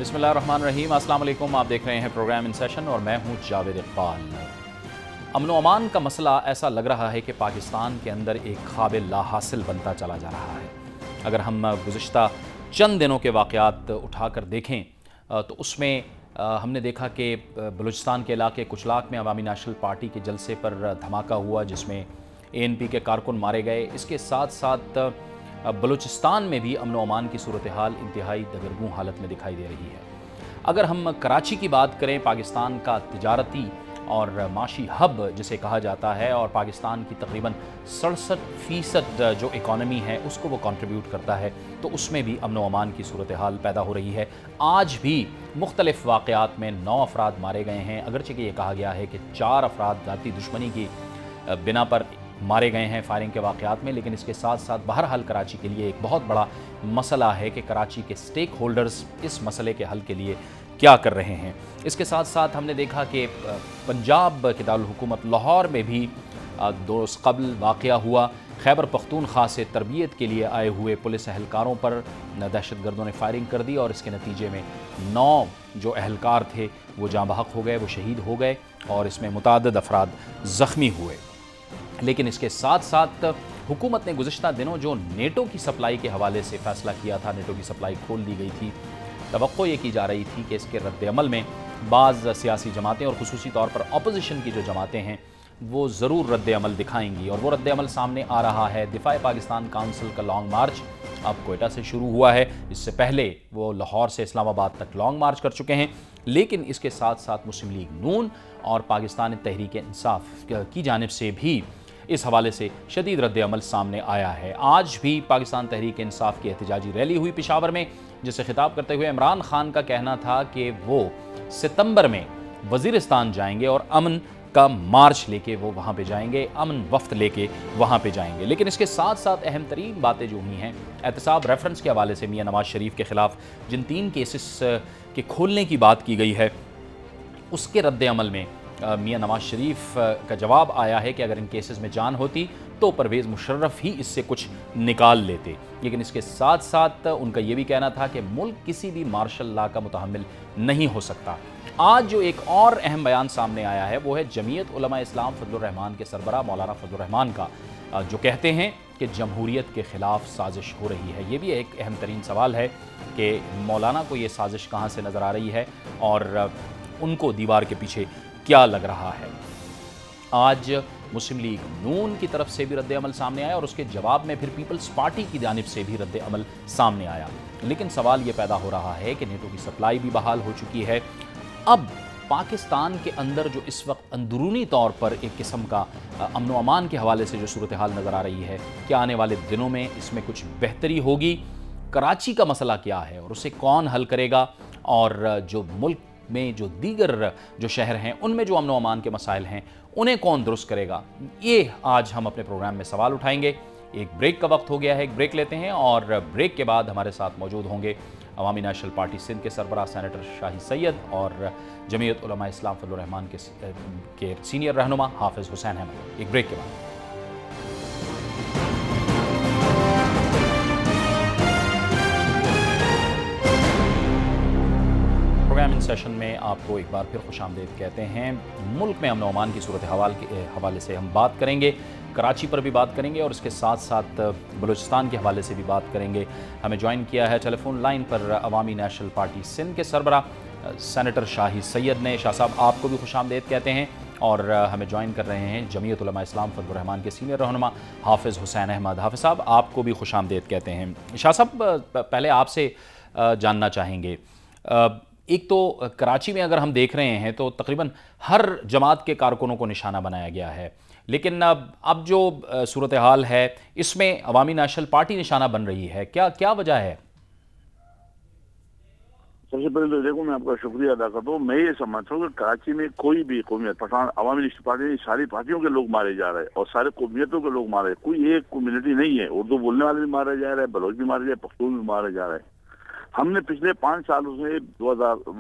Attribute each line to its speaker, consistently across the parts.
Speaker 1: बिस्मिल्लाहिर्रहमानिर्रहीम। अस्सलाम वालेकुम। आप देख रहे हैं प्रोग्राम इन सेशन और मैं हूं जावेद इकबाल। अमन व अमान का मसला ऐसा लग रहा है कि पाकिस्तान के अंदर एक ख्वाब लाहासिल बनता चला जा रहा है। अगर हम गुज़िश्ता चंद दिनों के वाक़यात उठाकर देखें तो उसमें हमने देखा कि बलूचिस्तान के इलाके कुचलाक में अवामी नेशनल पार्टी के जलसे पर धमाका हुआ जिसमें ANP के कारकुन मारे गए। इसके साथ साथ बलूचिस्तान में भी अमन व अमान की सूरत हाल इंतहाई दगरगूं हालत में दिखाई दे रही है। अगर हम कराची की बात करें, पाकिस्तान का तिजारती और माशी हब जिसे कहा जाता है और पाकिस्तान की तकरीबन 67% जो इकॉनमी है उसको वो कंट्रीब्यूट करता है, तो उसमें भी अमन व अमान की सूरत हाल पैदा हो रही है। आज भी मुख्तलिफ वाक़यात में 9 अफराद मारे गए हैं, अगरचे कि ये कहा गया है कि 4 अफराद ज़ाती दुश्मनी की बिना पर मारे गए हैं फायरिंग के वाक़यात में। लेकिन इसके साथ साथ बहरहाल कराची के लिए एक बहुत बड़ा मसला है कि कराची के स्टेक होल्डर्स इस मसले के हल के लिए क्या कर रहे हैं। इसके साथ साथ हमने देखा कि पंजाब के दारुल हुकूमत लाहौर में भी 2 रोज़ क़ब्ल वाक़या हुआ। खैबर पख्तूनख्वा से तरबियत के लिए आए हुए पुलिस एहलकारों पर दहशतगर्दों ने फायरिंग कर दी और इसके नतीजे में 9 जो एहलकार थे वो जाँ बहक हो गए, वो शहीद हो गए और इसमें मुतअद्दिद अफराद ज़ख्मी हुए। लेकिन इसके साथ साथ हुकूमत ने गुज़िश्ता दिनों जो नेटो की सप्लाई के हवाले से फ़ैसला किया था, नेटो की सप्लाई खोल दी गई थी, तवक्को ये की जा रही थी कि इसके रद्द-ए-अमल में बाज़ सियासी जमातें और ख़ुसूसी तौर पर अपोजिशन की जो जमातें हैं वो ज़रूर रद्द-ए-अमल दिखाएंगी और वो रद्द-ए-अमल सामने आ रहा है। दिफ़ा पाकिस्तान काउंसिल का लॉन्ग मार्च अब कोयटा से शुरू हुआ है। इससे पहले वो लाहौर से इस्लामाबाद तक लॉन्ग मार्च कर चुके हैं। लेकिन इसके साथ साथ मुस्लिम लीग नून और पाकिस्तान तहरीक इंसाफ की जानिब से भी इस हवाले से शदीद रद्द-ए-अमल सामने आया है। आज भी पाकिस्तान तहरीक इंसाफ की एहतजाजी रैली हुई पेशावर में, जिसे खिताब करते हुए इमरान खान का कहना था कि वो सितंबर में वज़ीरिस्तान जाएंगे और अमन का मार्च लेके वो वहाँ पे जाएंगे, अमन वफ्त लेके वहाँ पे जाएंगे। लेकिन इसके साथ साथ अहम तरीन बातें जो हुई हैं एहतसाब रेफरेंस के हवाले से, मियां नवाज शरीफ के ख़िलाफ़ जिन 3 केसेस के खोलने की बात की गई है उसके रद्द-ए-अमल में मियां नवाज शरीफ का जवाब आया है कि अगर इन केसेस में जान होती तो परवेज़ मुशर्रफ ही इससे कुछ निकाल लेते। लेकिन इसके साथ साथ उनका ये भी कहना था कि मुल्क किसी भी मार्शल लॉ का मुतहम्मिल नहीं हो सकता। आज जो एक और अहम बयान सामने आया है वो है जमीयत उलमा इस्लाम फजलुर रहमान के सरबराह मौलाना फजलुर रहमान का, जो कहते हैं कि जमहूरियत के ख़िलाफ़ साजिश हो रही है। ये भी एक अहम तरीन सवाल है कि मौलाना को ये साजिश कहाँ से नज़र आ रही है और उनको दीवार के पीछे क्या लग रहा है। आज मुस्लिम लीग नून की तरफ से भी रद्द-ए-अमल सामने आया और उसके जवाब में फिर पीपल्स पार्टी की जानिब से भी रद्द-ए-अमल सामने आया। लेकिन सवाल ये पैदा हो रहा है कि नेटो की सप्लाई भी बहाल हो चुकी है। अब पाकिस्तान के अंदर जो इस वक्त अंदरूनी तौर पर एक किस्म का अमन व अमान के हवाले से जो सूरत हाल नज़र आ रही है, क्या आने वाले दिनों में इसमें कुछ बेहतरी होगी? कराची का मसला क्या है और उसे कौन हल करेगा? और जो मुल्क में जो दीगर जो शहर हैं उनमें जो अमन व अमान के मसाइल हैं उन्हें कौन दुरुस्त करेगा? ये आज हम अपने प्रोग्राम में सवाल उठाएंगे। एक ब्रेक का वक्त हो गया है, एक ब्रेक लेते हैं और ब्रेक के बाद हमारे साथ मौजूद होंगे अवामी नेशनल पार्टी सिंध के सरबराह सेनेटर शाही सैयद और जमीयत उलमा इस्लाम फजलुर रहमान के सीनियर रहनुमा हाफिज़ हुसैन अहमद। एक ब्रेक के बाद प्रोग्राम इन सेशन में आपको एक बार फिर खुशामदीद कहते हैं। मुल्क में अमन व अमान की सूरत हाल के हवाले से हम बात करेंगे, कराची पर भी बात करेंगे और इसके साथ साथ बलूचिस्तान के हवाले से भी बात करेंगे। हमें ज्वाइन किया है टेलीफोन लाइन पर अवामी नेशनल पार्टी सिंध के सरबराह सेनेटर शाही सैयद ने। शाह साहब आपको भी खुशामदीद कहते हैं और हमें ज्वाइन कर रहे हैं जमीयत उलमा इस्लाम फजलुर रहमान के सीनियर रहनुमा हाफिज़ हुसैन अहमद। हाफिज़ साहब आपको भी खुशामदीद कहते हैं। शाह साहब पहले आपसे जानना चाहेंगे, एक तो कराची में अगर हम देख रहे हैं तो तकरीबन हर जमात के कारकुनों को निशाना बनाया गया है, लेकिन अब जो सूरत हाल है इसमें अवामी नेशनल पार्टी निशाना बन रही है, क्या वजह है?
Speaker 2: सबसे पहले तो देखो मैं आपका शुक्रिया अदा करता हूँ। मैं ये समझता हूँ कि कराची में कोई भी कौमियत, पठान अवामी नेशनल पार्टी, सारी पार्टियों के लोग मारे जा रहे हैं और सारे कौमियतों के लोग मारे, कोई एक कम्युनिटी नहीं है। उर्दू बोलने वाले भी मारे जा रहे हैं, बलोच भी मारे जा रहे हैं, पख्तून भी मारे जा रहे हैं। हमने पिछले 5 सालों से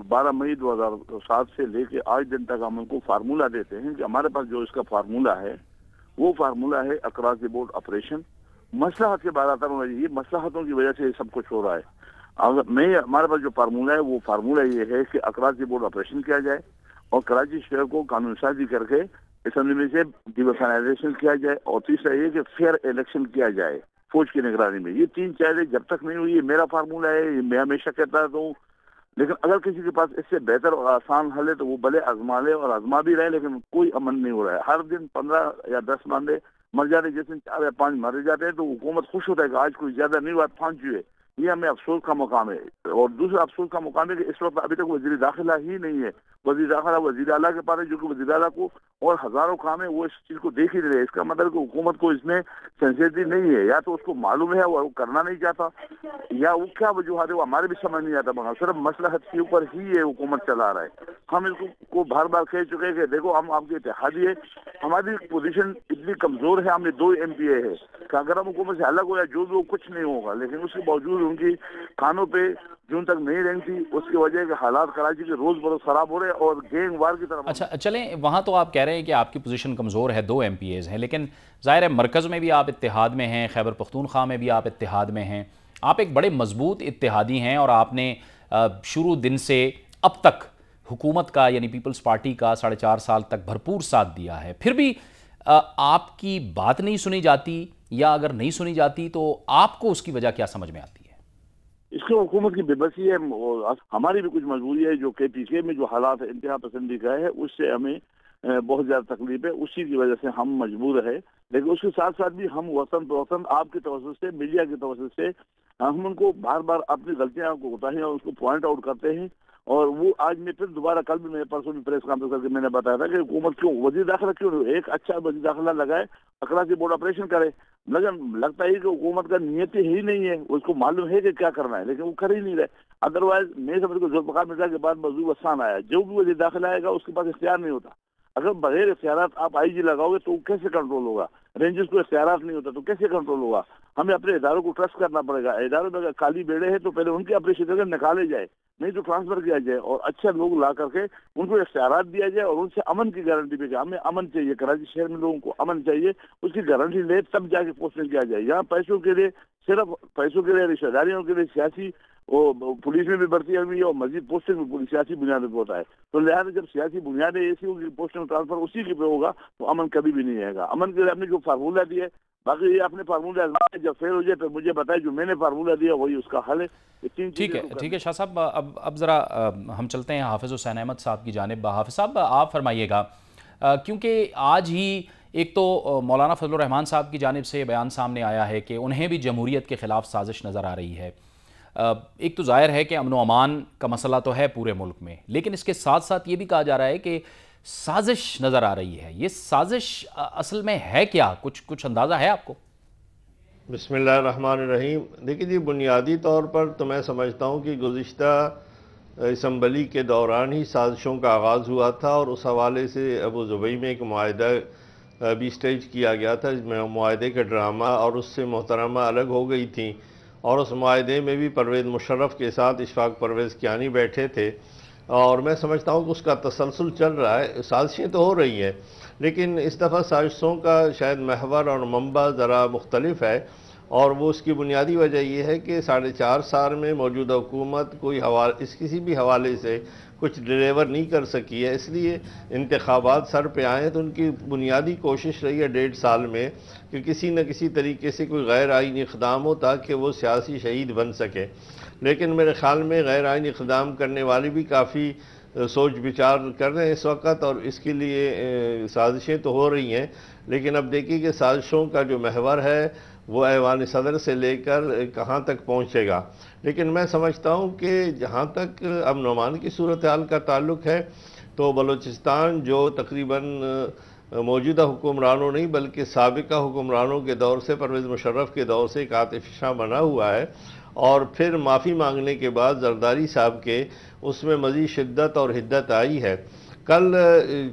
Speaker 2: 12 मई 2007 से लेके आज दिन तक हम उनको फार्मूला देते हैं कि हमारे पास जो इसका फार्मूला है वो फार्मूला है अक्रॉस द बोर्ड ऑपरेशन। मसलहत के बाद आता है, ये मसलहतों की वजह से सब कुछ हो रहा है। اگر میں ہمارے پاس جو فارمولہ ہے وہ فارمولہ یہ ہے کہ کراچی بورڈ آپریشن کیا جائے اور کراچی شہر کو قانون سازی کر کے اسمبلی میں سے ڈیویژنائزیشن کیا جائے، اور تیسرا یہ کہ فیئر الیکشن کیا جائے فوج کی نگرانی میں. یہ تین چیزیں جب تک نہیں ہوئی، یہ میرا فارمولہ ہے، یہ میں ہمیشہ کہتا ہوں. لیکن اگر کسی کے پاس اس سے بہتر اور آسان حل ہے تو وہ بھلے آزما لے، اور آزما بھی رہے، لیکن کوئی امن نہیں ہو رہا ہے. ہر دن 15 یا 10 بندے مر جاتے، جس دن 4 یا 5 مر جاتے ہیں تو حکومت خوش ہوتا ہے کہ آج کوئی زیادہ نہیں ہوا، 5 ہوئے. یہ ہمیں افسوس کا مقام ہے. اور دوسرا افسوس کا مقام ہے کہ اس وقت ابھی تک وزیر داخلہ ہی نہیں ہے. وزیر داخلہ وزیر اعلیٰ کے پاس ہے، جو کہ وزیر اعلیٰ کو اور ہزاروں کام ہے وہ اس چیز کو دیکھ ہی نہیں رہے. اس کا مطلب کہ حکومت کو اس میں سینسیٹیو نہیں ہے، یا تو اس کو معلوم ہے وہ کرنا نہیں چاہتا، یا وہ کیا وجوہات ہے وہ ہمارے بھی سمجھ نہیں آتا. مگر صرف مصلحت کے اوپر ہی یہ حکومت چلا رہا ہے. ہم اس کو بار بار کہہ چکے ہیں کہ دیکھو ہم آپ کے اتحادی ہے، ہماری پوزیشن اتنی کمزور ہے، ہم نے 2 ایم پی اے ہے کہ اگر ہم حکومت سے الگ ہو جائے جو بھی ہو کچھ نہیں ہوگا. لیکن اس کے باوجود ان کی کانوں پہ جون تک نہیں رہیں تھی. اس کی وجہ ہے کہ حالات کراچی کے روز بروز خراب ہو رہے ہیں اور گینگ وار کی طرف.
Speaker 1: اچھا چلیں، وہاں تو آپ کہہ رہے ہیں کہ آپ کی پوزیشن کمزور ہے، 2 ایم پی ایز ہیں، لیکن ظاہر ہے مرکز میں بھی آپ اتحاد میں ہیں، خیبر پختونخوا میں بھی آپ اتحاد میں ہیں. آپ ایک بڑے مضبوط اتحادی ہیں اور آپ نے شروع دن سے اب تک حکومت کا یعنی پیپلز پارٹی کا 4.5 سال تک بھرپور ساتھ دیا ہے. پھر بھی آپ کی بات نہیں سنی جاتی، یا اگر نہیں سنی جاتی تو آپ کو اس کی وجہ کیا سمجھ میں آتی ہے؟
Speaker 2: اس کو حکومت کی بے بسی ہے، ہماری بھی کچھ مجبوری ہے. جو کے پی کے میں جو حالات انتہا پسندی کا ہے اس سے ہمیں بہت زیادہ تکلیف ہے، اسی کی وجہ سے ہم مجبور ہے. لیکن اس کے ساتھ ساتھ بھی ہم وطن پروطن آپ کے توسط سے، میڈیا کے توسط سے ہم ان کو بار بار اپنی غلطیاں کو بتائیں اور اس کو پوائنٹ آؤٹ کرتے ہیں. اور وہ آج میں پھر دوبارہ کل بھی میں پرسوں بھی پریس کانفرنس کر کے میں نے بتایا تھا کہ حکومت کیوں وزیر داخلہ کیوں ایک اچھا وزیر داخلہ لگائے، کراچی بورڈ آپریشن کرے. لگتا ہے کہ حکومت کا نیت ہی نہیں ہے، اس کو معلوم ہے کہ کیا کرنا ہے لیکن وہ کر ہی نہیں رہے. ادروائز میں سمجھ کو ذوالفقار مرزا کے بعد مزدور وسان آیا، جو بھی وزیر داخلہ آئے گا اس کے پاس اختیار نہیں ہوتا. اگر بغیر اختیارات آپ آئی جی لگاؤ گے تو کیسے کنٹرول ہوگا؟ رینجز کو اختیارات نہیں ہوتا تو کیسے کنٹرول ہوگا؟ ہمیں اپنے اداروں کو ٹرسٹ کرنا پڑے گا. اداروں میں اگر کالی بیڑے ہیں تو پہلے ان کے اپریشن کر کے نکالے جائے، نہیں تو ٹرانسفر کیا جائے اور اچھے لوگ لا کر کے ان کو اختیارات دیا جائے اور ان سے امن کی گارنٹی بھی. ہمیں امن چاہیے، کراچی شہر میں لوگوں کو امن چاہیے، اس کی گارنٹی لے تب جا کے پوسٹنگ کیا جائے. یہاں پیسوں کے لیے، صرف پیسوں کے لیے، رشتہ داریوں کے لیے سیاسی وہ پولیس میں بھی بھرتی ہوئی ہے اور مزید پوسٹنگ بھی سیاسی بنیادوں پہ ہوتا ہے. تو لہٰذا جب سیاسی بنیادیں ایسی ہوگی، پوسٹنگ ٹرانسفر اسی کے پہ ہوگا تو امن کبھی بھی نہیں آئے گا. امن کے لیے ہم نے جو فارمولہ دیا ہے، باقی یہ اپنے فارمولہ جب فیل ہو جائے تو مجھے بتائے، جو میں نے فارمولہ دیا وہی اس کا حل ہے.
Speaker 1: ٹھیک ہے شاہ صاحب، اب ذرا ہم چلتے ہیں حافظ حسین احمد صاحب کی جانب. حافظ صاحب آپ فرمائیے گا، کیونکہ آج ہی ایک تو مولانا فضل الرحمان صاحب کی جانب سے بیان سامنے آیا ہے کہ انہیں بھی جمہوریت کے خلاف سازش نظر آ رہی ہے. ایک تو ظاہر ہے کہ امن و امان کا مسئلہ تو ہے پورے ملک میں، لیکن اس کے ساتھ ساتھ یہ بھی کہا جا رہا ہے کہ سازش نظر آ رہی ہے. یہ سازش اصل میں ہے کیا؟ کچھ اندازہ ہے آپ کو؟
Speaker 3: بسم اللہ الرحمن الرحیم. دیکھیں جی، بنیادی طور پر تو میں سمجھتا ہوں کہ گزشتہ اسمبلی کے دوران ہی سازشوں کا آغاز ہوا تھا، اور اس حوالے سے ابو ظبی میں ایک معاہدہ بھی سٹیج کیا گیا تھا، جس میں معاہدے کا ڈرامہ اور اس سے محترمہ الگ ہو گئی تھیں، اور اس معاہدے میں بھی پرویز مشرف کے ساتھ اشفاق پرویز کیانی بیٹھے تھے. اور میں سمجھتا ہوں کہ اس کا تسلسل چل رہا ہے. سازشیں تو ہو رہی ہیں، لیکن اس دفعہ سازشوں کا شاید محور اور منبع ذرا مختلف ہے، اور وہ اس کی بنیادی وجہ یہ ہے کہ 4.5 سال میں موجودہ حکومت کسی بھی حوالے سے کچھ ڈیلیور نہیں کر سکی ہے. اس لیے انتخابات سر پہ آئے تو ان کی بنیادی کوشش رہی ہے 1.5 سال میں کہ کسی نہ کسی طریقے سے کوئی غیر آئینی اقدام ہو تاکہ وہ سیاسی شہید بن سکے. لیکن میرے خیال میں غیر آئینی اقدام کرنے والی بھی کافی سوچ بچار کر رہے ہیں اس وقت، اور اس کے لیے سازشیں تو ہو رہی ہیں. لیکن اب دیکھیے کہ سازشوں کا جو محور ہے وہ ایوان صدر سے لے کر کہاں تک پہنچے گا. لیکن میں سمجھتا ہوں کہ جہاں تک امن و امان کی صورتحال کا تعلق ہے تو بلوچستان جو تقریباً موجودہ حکمرانوں نہیں بلکہ سابقہ حکمرانوں کے دور سے، پرویز مشرف کے دور سے ایک آتشفشاں بنا ہوا ہے، اور پھر معافی مانگنے کے بعد زرداری صاحب کے اس میں مزید شدت اور حدت آئی ہے. کل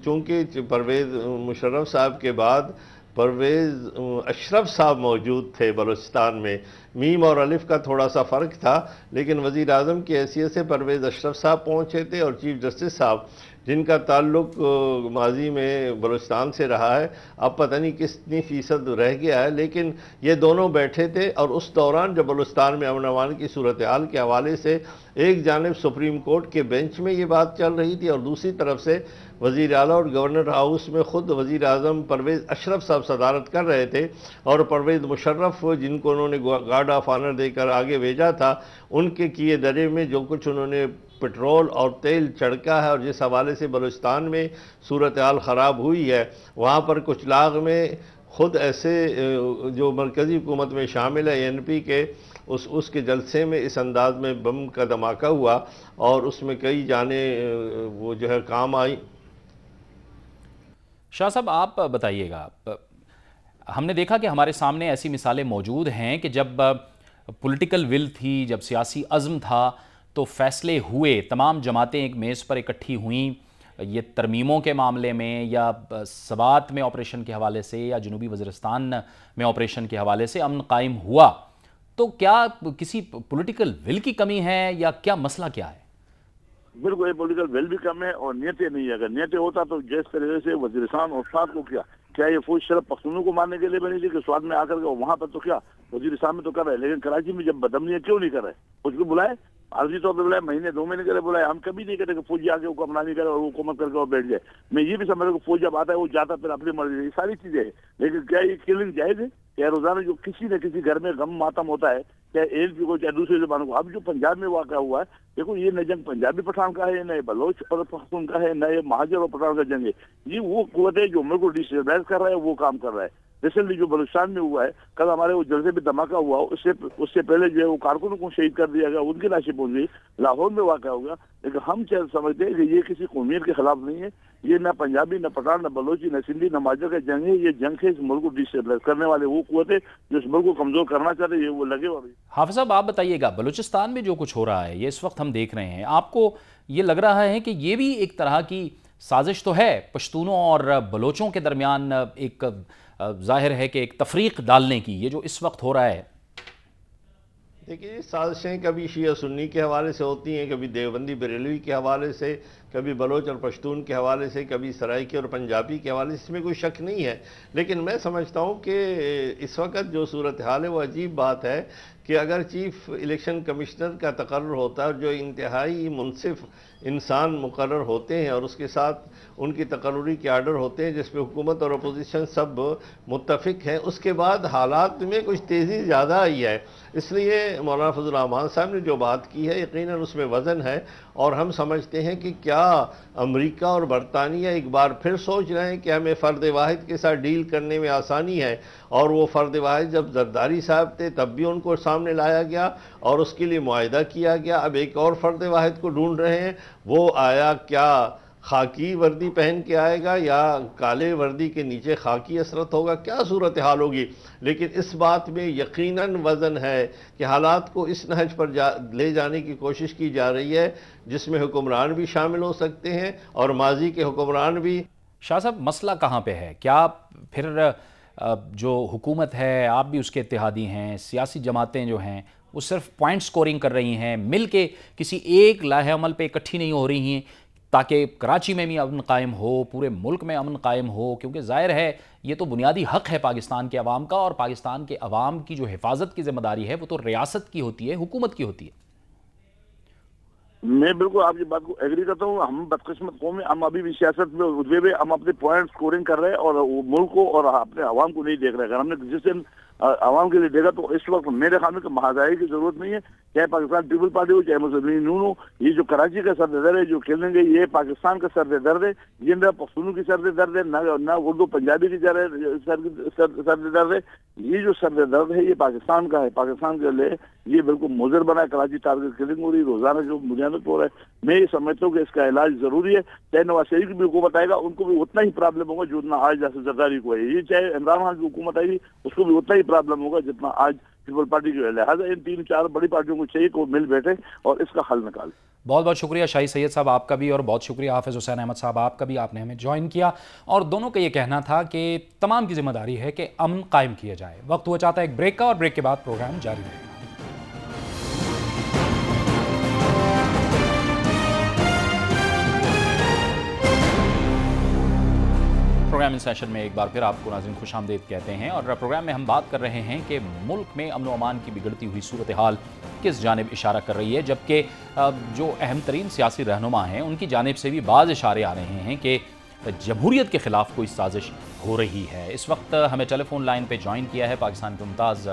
Speaker 3: چونکہ پرویز مشرف صاحب کے بعد پرویز اشرف صاحب موجود تھے بلوچستان میں، میم اور الف کا تھوڑا سا فرق تھا، لیکن وزیر اعظم کی حیثیت سے پرویز اشرف صاحب پہنچے تھے، اور چیف جسٹس صاحب جن کا تعلق ماضی میں بلوچستان سے رہا ہے، اب پتہ نہیں کتنی فیصد رہ گیا ہے، لیکن یہ دونوں بیٹھے تھے اور اس دوران جب بلوچستان میں امن و امان کی صورتحال کے حوالے سے ایک جانب سپریم کورٹ کے بینچ میں یہ بات چل رہی تھی اور دوسری طرف سے وزیر اعلیٰ اور گورنر ہاؤس میں خود وزیر اعظم پرویز اشرف صاحب صدارت کر رہے تھے، اور پرویز مشرف جن کو انہوں نے گارڈ آف آنر دے کر آگے بھیجا تھا، ان کے کیے درے میں جو کچھ انہوں نے پٹرول اور تیل چھڑکا ہے اور جس حوالے سے بلوچستان میں صورتحال خراب ہوئی ہے، وہاں پر کچھ لاغ میں خود ایسے جو مرکزی حکومت میں شامل ہے ANP کے اس کے جلسے میں اس انداز میں بم کا دھماکہ ہوا اور اس میں کئی جانیں وہ جو ہے کام آئی۔
Speaker 1: شاہ صاحب آپ بتائیے گا، ہم نے دیکھا کہ ہمارے سامنے ایسی مثالیں موجود ہیں کہ جب پولیٹیکل ول تھی، جب سیاسی عزم تھا تو فیصلے ہوئے، تمام جماعتیں ایک میز پر اکٹھی ہوئیں، یہ ترمیموں کے معاملے میں یا سبات میں آپریشن کے حوالے سے یا جنوبی وزیرستان میں آپریشن کے حوالے سے امن قائم ہوا۔ تو کیا کسی پولیٹیکل ول کی کمی ہے یا کیا مسئلہ کیا ہے؟
Speaker 2: بالکل یہ پولیٹیکل ویل بھی کم ہے اور نیتیں نہیں ہے۔ اگر نیتیں ہوتا تو جس طریقے سے وزیرستان اور سوات کو کیا یہ فوج صرف پختونوں کو مارنے کے لیے بنی تھی کہ سوات میں آ کر کے وہاں پر تو کیا وزیرستان میں تو کر رہے، لیکن کراچی میں جب بدامنیاں کیوں نہیں کر رہے؟ کچھ کو بلائے عارضی طور پہ بلائے، مہینے 2 مہینے کرے بلائے، ہم کبھی نہیں کہتے کہ فوجی آ کے حکمرانی کرے اور حکومت کر کے اور بیٹھ جائے۔ میں یہ بھی سمجھ رہا ہوں کہ فوج جب آتا ہے وہ جاتا پھر اپنی مرضی، یہ ساری چیزیں ہیں، لیکن کیا یہ کلنگ جائز ہے؟ کیا روزانہ جو کسی نہ کسی گھر میں غم ماتم ہوتا ہے، چاہے ANP کو چاہے دوسری زبانوں کو، اب جو پنجاب میں واقع ہوا ہے دیکھو، یہ نہ جنگ پنجابی پٹھان کا ہے، نہ یہ بلوچ اور پختون کا ہے، نہ یہ مہاجر اور پٹھان کا جنگ ہے، یہ وہ قوت ہے جو ملک کو ڈیسٹیبلائز کر رہا ہے، وہ کام کر رہا ہے۔ ریسنٹلی جو بلوچستان میں ہوا ہے، کل ہمارے وہ جلسے میں دھماکہ ہوا، اس سے پہلے جو ہے وہ کارکنوں کو شہید کر دیا گیا، ان کی لاشیں پہنچ گئی، لاہور میں واقع ہو گیا، لیکن ہم سمجھتے ہیں کہ یہ کسی قومیت کے خلاف نہیں ہے، یہ نہ پنجابی نہ پٹھان نہ بلوچی نہ سندھی نہ مہاجر کا جنگ ہے، یہ جنگ ہے اس ملک کو ڈیسٹیبلائز کرنے والے وہ قوت ہے جو اس ملک کو کمزور کرنا چاہتے ہیں، یہ وہ لگے ہوئے۔
Speaker 1: حافظ صاحب آپ بتائیے گا، بلوچستان میں جو کچھ ہو رہا ہے یہ اس وقت ہم دیکھ رہے ہیں، آپ کو یہ لگ رہا ہے کہ یہ بھی ایک طرح کی سازش تو ہے پشتونوں اور بلوچوں کے درمیان، ایک ظاہر ہے کہ ایک تفریق ڈالنے کی، یہ جو اس وقت ہو رہا ہے؟
Speaker 3: دیکھیے یہ سازشیں کبھی شیعہ سنی کے حوالے سے ہوتی ہیں، کبھی دیوبندی بریلوی کے حوالے سے، کبھی بلوچ اور پشتون کے حوالے سے، کبھی سرائکی اور پنجابی کے حوالے سے، اس میں کوئی شک نہیں ہے، لیکن میں سمجھتا ہوں کہ اس وقت جو صورتحال ہے وہ عجیب بات ہے کہ اگر چیف الیکشن کمشنر کا تقرر ہوتا ہے اور جو انتہائی منصف انسان مقرر ہوتے ہیں اور اس کے ساتھ ان کی تقرری کے آرڈر ہوتے ہیں جس پہ حکومت اور اپوزیشن سب متفق ہیں، اس کے بعد حالات میں کچھ تیزی زیادہ آئی ہے، اس لیے مولانا فضل الرحمان صاحب نے جو بات کی ہے یقیناً اس میں وزن ہے، اور ہم سمجھتے ہیں کہ کیا امریکہ اور برطانیہ ایک بار پھر سوچ رہے ہیں کہ ہمیں فرد واحد کے ساتھ ڈیل کرنے میں آسانی ہے، اور وہ فرد واحد جب زرداری صاحب تھے تب بھی ان کو سامنے لایا گیا اور اس کے لیے معاہدہ کیا گیا، اب ایک اور فرد واحد کو ڈھونڈ رہے ہیں، وہ آیا کیا خاکی وردی پہن کے آئے گا یا کالے وردی کے نیچے خاکی اثرت ہوگا، کیا صورتحال ہوگی، لیکن اس بات میں یقیناً وزن ہے کہ حالات کو اس نہج پر لے جانے کی کوشش کی جا رہی ہے جس میں حکمران بھی شامل ہو سکتے ہیں اور ماضی کے حکمران بھی۔
Speaker 1: شاہ صاحب مسئلہ کہاں پہ ہے؟ کیا پھر جو حکومت ہے، آپ بھی اس کے اتحادی ہیں، سیاسی جماعتیں جو ہیں وہ صرف پوائنٹ سکورنگ کر رہی ہیں، مل کے کسی ایک لائحہ عمل پہ اکٹھی نہیں ہو رہی ہیں تاکہ کراچی میں بھی امن قائم ہو، پورے ملک میں امن قائم ہو؟ کیونکہ ظاہر ہے یہ تو بنیادی حق ہے پاکستان کے عوام کا، اور پاکستان کے عوام کی جو حفاظت کی ذمہ داری ہے وہ تو ریاست کی ہوتی ہے، حکومت کی ہوتی ہے۔
Speaker 2: میں بالکل آپ کی بات کو ایگری کرتا ہوں، ہم بدقسمت قوم ہیں، ہم ابھی بھی سیاست میں ادوے میں ہم اپنے پوائنٹ سکورنگ کر رہے ہیں اور ملک کو اور اپنے عوام کو نہیں دیکھ رہے۔ اگر ہم نے جس دن عوام کے لیے دیکھا تو اس وقت میرے خیال میں کہ محاذائی کی ضرورت نہیں ہے، چاہے پاکستان پیپل پارٹی ہو چاہے مسلم نون ہو، یہ جو کراچی کا سرد درد ہے جو کھیلیں گے یہ پاکستان کا سرد درد ہے، یہ نہ پختونوں کی سرد درد ہے نہ اردو پنجابی کی سرد درد ہے، یہ جو سرد درد ہے یہ پاکستان کا ہے، پاکستان کے لیے یہ بالکل مضر بنا ہے، کراچی ٹارگٹ کلنگ ہو رہی ہے، روزانہ جو مجاہدت ہو رہا ہے، میں یہ سمجھتا ہوں کہ اس کا علاج ضروری ہے، چاہے نواز شریف کی بھی حکومت آئے گا ان کو بھی اتنا ہی پرابلم ہوگا جتنا آج جیسے زرداری کو ہے، یہ چاہے عمران خان کی حکومت آئے گی اس کو بھی اتنا ہی پرابلم ہوگا جتنا آج پیپل پارٹی جو ہے، لہٰذا ان 3-4 بڑی پارٹیوں کو چاہیے کہ وہ مل بیٹھے اور اس کا حل نکالیں۔
Speaker 1: بہت بہت شکریہ شاہی سید صاحب آپ کا بھی، اور بہت شکریہ حافظ حسین احمد صاحب آپ کا بھی، آپ نے ہمیں جوائن کیا، اور دونوں کا یہ کہنا تھا کہ تمام کی ذمہ داری ہے کہ امن قائم کیا جائے۔ وقت ہوا چاہتا ہے ایک بریک کا، اور بریک کے بعد پروگرام جاری رہے گا۔ प्रोग्राम इन सेशन में एक बार फिर आपको नाज़रीन खुश आमदीद कहते हैं। और प्रोग्राम में हम बात कर रहे हैं कि मुल्क में अमन व अमान की बिगड़ती हुई सूरत हाल किस जानिब इशारा कर रही है, जबकि जो अहम तरीन सियासी रहनुमा हैं उनकी जानिब से भी बाज़ इशारे आ रहे हैं कि जमहूरियत के ख़िलाफ़ कोई साजिश हो रही है। इस वक्त हमें टेलीफोन लाइन पर ज्वाइन किया है पाकिस्तान के मुमताज़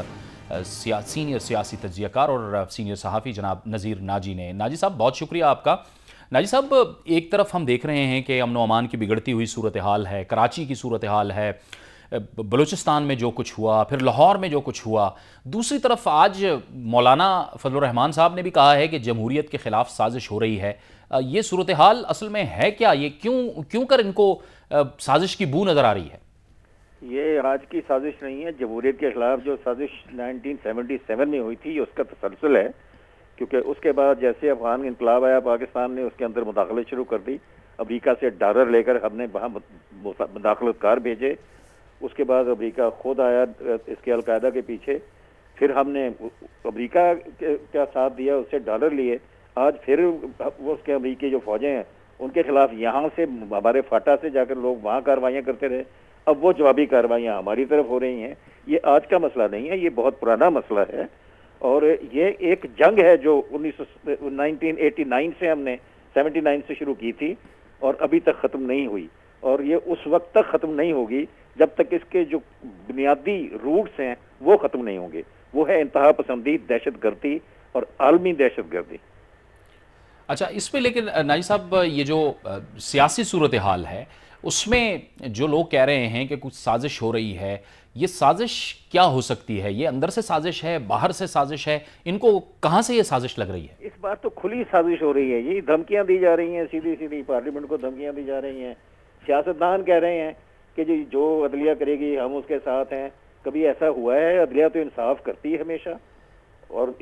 Speaker 1: सीनियर सियासी तज्ज़ियाकार और सीनियर सहाफ़ी जनाब नज़ीर नाजी ने। नाजी साहब, बहुत शुक्रिया आपका। नाजी साहब, एक तरफ हम देख रहे हैं कि अमन व अमान की बिगड़ती हुई सूरत हाल है, कराची की सूरत हाल है, बलूचिस्तान में जो कुछ हुआ, फिर लाहौर में जो कुछ हुआ। दूसरी तरफ आज मौलाना फजलुर रहमान साहब ने भी कहा है कि जमहूरियत के ख़िलाफ़ साजिश हो रही है। ये सूरत हाल असल में है क्या? ये क्यों कर इनको साजिश की बू नज़र आ रही है?
Speaker 4: ये आज की साजिश नहीं है। जमहूरियत के खिलाफ जो साजिश 1977 में हुई थी उसका तसलसल है, क्योंकि उसके बाद जैसे अफगान इनकलाब आया पाकिस्तान ने उसके अंदर मुदाखलत शुरू कर दी। अमेरिका से डॉलर लेकर हमने वहाँ मुदाखलतकार भेजे। उसके बाद अमेरिका खुद आया इसके अलकायदा के पीछे, फिर हमने अमेरिका का साथ दिया, उससे डॉलर लिए। आज फिर वो उसके अमेरिकी जो फौजें हैं उनके खिलाफ यहाँ से हमारे फाटा से जाकर लोग वहाँ कार्रवाइयाँ करते रहे। अब वो जवाबी कार्रवाइयाँ हमारी तरफ हो रही हैं। ये आज का मसला नहीं है, ये बहुत पुराना मसला है। और ये एक जंग है जो 1989 से हमने 79 से शुरू की थी और अभी तक ख़त्म नहीं हुई, और ये उस वक्त तक ख़त्म नहीं होगी जब तक इसके जो बुनियादी रूट्स हैं वो ख़त्म नहीं होंगे। वो है इंतहा पसंदी, दहशतगर्दी और आलमी दहशतगर्दी।
Speaker 1: अच्छा, इस पे लेकिन नाजी साहब, ये जो सियासी सूरत हाल है उसमें जो लोग कह रहे हैं कि कुछ साजिश हो रही है, ये साजिश क्या हो सकती है? ये अंदर से साजिश है, बाहर से साजिश है? इनको कहाँ से ये साजिश लग रही है?
Speaker 4: इस बार तो खुली साजिश हो रही है। ये धमकियां दी जा रही हैं, सीधी सीधी पार्लियामेंट को धमकियां दी जा रही हैं। सियासतदान कह रहे हैं कि जो अदलिया करेगी हम उसके साथ हैं। कभी ऐसा हुआ है? अदलिया तो इंसाफ करती है हमेशा, और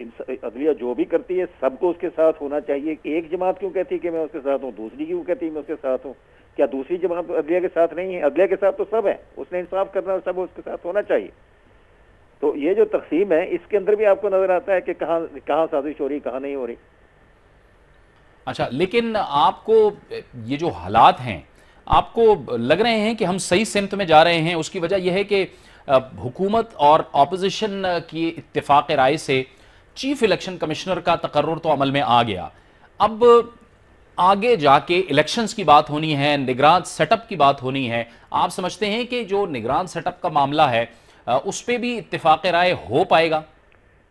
Speaker 4: अदलिया जो भी करती है सबको उसके साथ होना चाहिए। एक जमात क्यों कहती है कि मैं उसके साथ हूँ, दूसरी क्यों कहती है मैं उसके साथ हूँ? क्या दूसरी जमात अदलिया के साथ नहीं है? अदलिया के साथ तो सब है, उसने इंसाफ करना और सब उसके साथ होना चाहिए। तो ये जो तकसीम है इसके अंदर भी आपको नजर आता है कि कहाँ साजिश हो रही, कहाँ नहीं हो रही।
Speaker 1: अच्छा, लेकिन आपको ये जो हालात हैं, आपको लग रहे हैं कि हम सही सिमत में जा रहे हैं? उसकी वजह यह है कि हुकूमत और ऑपोजिशन की इत्तेफाक राय से चीफ इलेक्शन कमिश्नर का तकर्रुर तो अमल में आ गया। अब आगे जाके इलेक्शंस की बात होनी है, निगरान सेटअप की बात होनी है। आप समझते हैं कि जो निगरान सेटअप का मामला है उस पर भी इत्तेफाक राय हो पाएगा?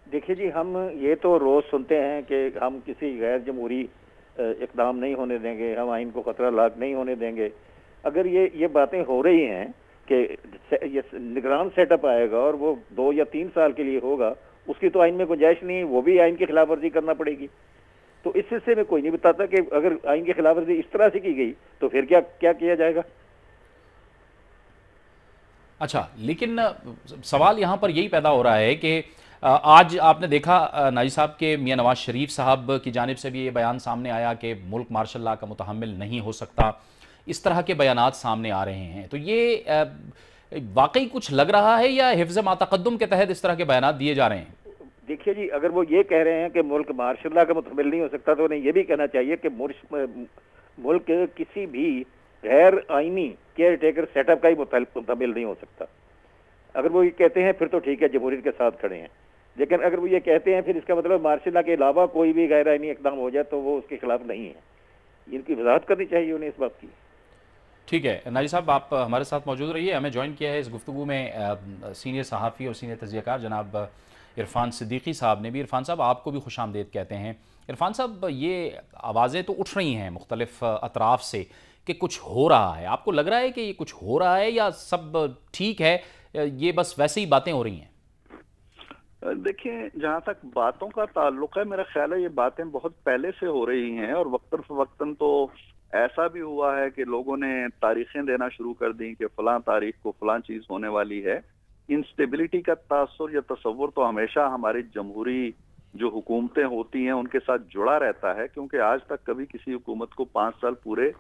Speaker 4: देखिए जी, हम ये तो रोज सुनते हैं कि हम किसी गैर जमहूरी इकदाम नहीं होने देंगे, हम आइन को खतरा लाक नहीं होने देंगे। अगर ये बातें हो रही हैं कि ये निगरान सेटअप आएगा और वो 2 या 3 साल के लिए होगा, उसकी तो आइन में गुंजाइश नहीं है, वो भी आइन की खिलाफ वर्जी करना पड़ेगी। तो इस सिलसिले में कोई नहीं बताता कि अगर आइन की खिलाफ वर्जी इस तरह से की गई तो फिर क्या किया जाएगा।
Speaker 1: अच्छा, लेकिन सवाल यहाँ पर यही पैदा हो रहा है कि आज आपने देखा नाजी साहब के मियां नवाज शरीफ साहब की जानिब से भी ये बयान सामने आया कि मुल्क मार्शल लॉ का मुतहम्मिल नहीं हो सकता। इस तरह के बयानात सामने आ रहे हैं, तो ये वाकई कुछ लग रहा है या हिफ्ज़ मातक़द्दुम के तहत इस तरह के बयानात दिए जा रहे हैं?
Speaker 4: देखिए जी, अगर वो ये कह रहे हैं कि मुल्क मार्शल लॉ का मुतहम्मिल नहीं हो सकता, तो उन्हें ये भी कहना चाहिए कि मुल्क किसी भी गैर आइनी केयर टेकर सेटअप का ही मुतहम्मिल नहीं हो सकता। अगर वो ये कहते हैं फिर तो ठीक है, जमहूरियत के साथ खड़े हैं। लेकिन अगर वो ये कहते हैं फिर इसका मतलब मार्शल लॉ के अलावा कोई भी गैर आइनी इकदाम हो जाए तो वो उसके खिलाफ नहीं है। इनकी वजाहत करनी चाहिए उन्हें इस बात की।
Speaker 1: ठीक है नाजी साहब, आप हमारे साथ मौजूद रहिए। हमें ज्वाइन किया है इस गुफ्तगू में सीनियर सहाफ़ी और सीनियर तज्ज़ियाकार जनाब इरफान सिद्दीकी साहब ने भी। इरफान साहब, आपको भी खुश आमदीद कहते हैं। इरफान साहब, ये आवाज़ें तो उठ रही हैं मुख्तलिफ अतराफ़ से कि कुछ हो रहा है। आपको लग रहा है कि ये कुछ हो रहा है या सब ठीक है, ये बस वैसे ही बातें हो रही हैं?
Speaker 2: देखिए, जहाँ तक बातों का ताल्लुक है, मेरा ख्याल है ये बातें बहुत पहले से हो रही हैं, और वक्तन तो ऐसा भी हुआ है कि लोगों ने तारीखें देना शुरू कर दी कि फलां तारीख को फलां चीज होने वाली है। इंस्टेबिलिटी का तासुर या तसव्वुर तो हमेशा हमारी जमहूरी जो हुकूमतें होती हैं उनके साथ जुड़ा रहता है, क्योंकि आज तक कभी किसी हुकूमत को 5 साल पूरे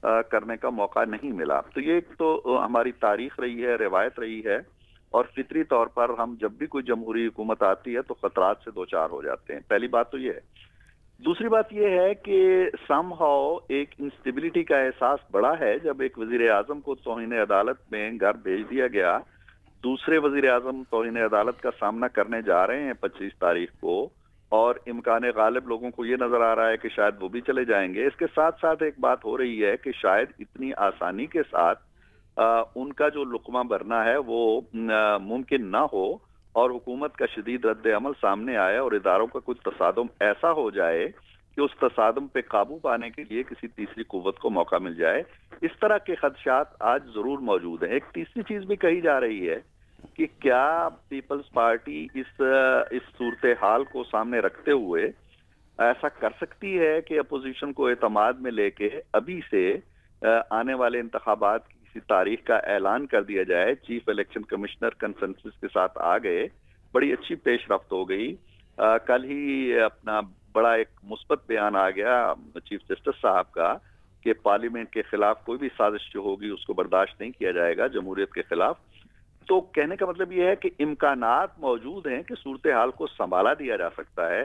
Speaker 2: करने का मौका नहीं मिला। तो ये तो हमारी तारीख रही है, रिवायत रही है, और फितरी तौर पर हम जब भी कोई जमहूरी हुकूमत आती है तो खतरात से दो चार हो जाते हैं। पहली बात तो ये है। दूसरी बात यह है कि समहाउ एक इंस्टेबिलिटी का एहसास बड़ा है जब एक वजीर आजम को तौहीन अदालत में घर भेज दिया गया, दूसरे वजीर आजम तौहीन अदालत का सामना करने जा रहे हैं 25 तारीख को, और इम्कान गालिब लोगों को ये नजर आ रहा है कि शायद वो भी चले जाएंगे। इसके साथ साथ एक बात हो रही है कि शायद इतनी आसानी के साथ उनका जो लुकमा भरना है वो मुमकिन ना हो और हुकूमत का शदीद रद्द अमल सामने आए और इदारों का कुछ तसादुम ऐसा हो जाए कि उस तसादुम पे काबू पाने के लिए किसी तीसरी कुव्वत को मौका मिल जाए। इस तरह के खदशात आज जरूर मौजूद हैं। एक तीसरी चीज भी कही जा रही है कि क्या पीपल्स पार्टी इस सूरत हाल को सामने रखते हुए ऐसा कर सकती है कि अपोजिशन को एतमाद में लेके अभी से आने वाले इंतखाबात की किसी तारीख का ऐलान कर दिया जाए। चीफ इलेक्शन कमिश्नर कंसेंसस के साथ आ गए, बड़ी अच्छी पेशरफ्त हो गई। कल ही अपना बड़ा एक मुस्बत बयान आ गया चीफ जस्टिस साहब का कि पार्लियामेंट के खिलाफ कोई भी साजिश जो होगी उसको बर्दाश्त नहीं किया जाएगा जमहूरियत के खिलाफ। तो कहने का मतलब यह है कि इम्कानात मौजूद हैं कि सूरत हाल को संभाला दिया जा सकता है